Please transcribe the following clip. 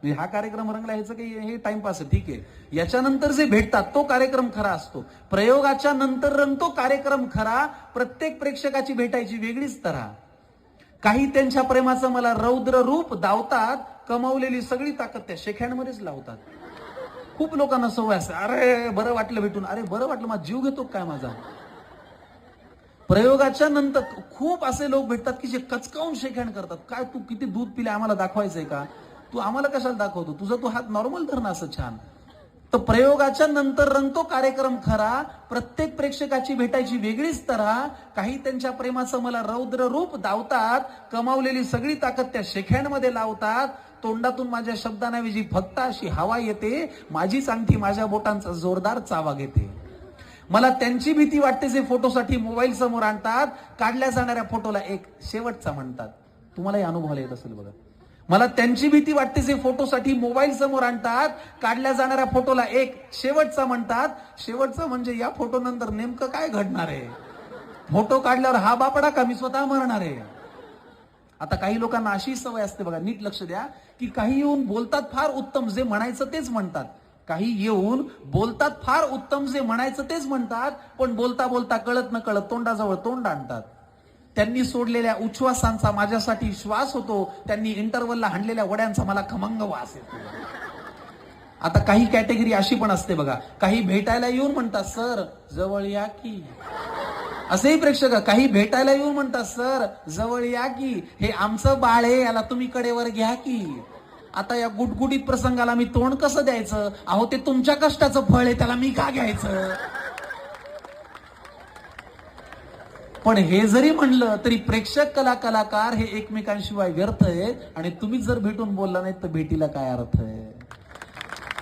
हा कार्यक्रम रंगला ह्याचं काही हे टाइमपास आहे, ठीक आहे. याच्यानंतर जे भेटतात तो कार्यक्रम खरा असतो. प्रयोगाच्या नंतर रंगतो कार्यक्रम खरा. प्रत्येक प्रेक्षकाची भेटायची वेगळीच तऱ्हा. काही त्यांच्या प्रेमाचं मला रौद्र रूप दावतात, कमावलेली सगळी ताकद त्या शेख्यांमध्येच लावतात. खूप लोकांना सवय असते, अरे बरं वाटलं भेटून, अरे बरं वाटलं, माझा जीव घेतो काय माझा. प्रयोगाच्या नंतर खूप असे लोक भेटतात की जे कचकावून शेकहँड करतात. काय तू किती दूध पिले आम्हाला दाखवायचंय का, तू आम्हाला कशाला दाखवतो, तुझा तू हात नॉर्मल धर ना असं छान. तर प्रयोगाच्या नंतर रंगतो कार्यक्रम खरा. प्रत्येक प्रेक्षकाची भेटायची वेगळीच तऱ्हा. काही त्यांच्या प्रेमाचं मला रौद्र रूप दावतात, कमावलेली सगळी ताकद त्या शेख्यांमध्ये लावतात. तोंडातून माझ्या शब्दांऐवजी फक्त अशी हवा येते, माझीच अंगठी माझ्या बोटांचा जोरदार चावा घेते. मला त्यांची भीती वाटते जे फोटोसाठी मोबाईल समोर आणतात, काढल्या जाणाऱ्या फोटोला एक शेवटचा म्हणतात. तुम्हालाही अनुभवाला येत असेल बघा. मला त्यांची भीती वाटते जे फोटोसाठी मोबाईल समोर आणतात, काढल्या जाणाऱ्या फोटोला एक शेवटचा म्हणतात. शेवटचा म्हणजे या फोटो नंतर नेमकं काय घडणार आहे, फोटो काढल्यावर हा बापडा का मी स्वतः मरणार आहे. आता काही लोकांना अशी सवय असते बघा, नीट लक्ष द्या, की काही येऊन बोलतात फार उत्तम, जे म्हणायचं तेच म्हणतात. काही येऊन बोलतात फार उत्तम, जे म्हणायचं तेच म्हणतात, पण बोलता बोलता कळत न कळत तोंडाजवळ तोंड आणतात. त्यांनी सोडलेल्या उच्छ्वासांचा माझ्यासाठी श्वास होतो, त्यांनी इंटरव्हलला हाणलेल्या वड्यांचा मला खमंग वास येतो. आता काही कॅटेगरी अशी पण असते बघा, काही भेटायला येऊन म्हणतात सर जवळ या की. असेही प्रेक्षक काही भेटायला येऊन म्हणतात सर जवळ या की, हे आमचं बाळ आहे याला तुम्ही कडेवर घ्या की. आता या गुटगुटीत प्रसंगाला मी तोंड कसं द्यायचं, अहो ते तुमच्या कष्टाचं फळ आहे, त्याला मी का घ्यायचं. पण हे जरी म्हणलं तरी प्रेक्षक कलाकार हे एकमेकांशिवाय व्यर्थ आहे, आणि तुम्ही जर भेटून बोलला नाही तर भेटीला काय अर्थ आहे.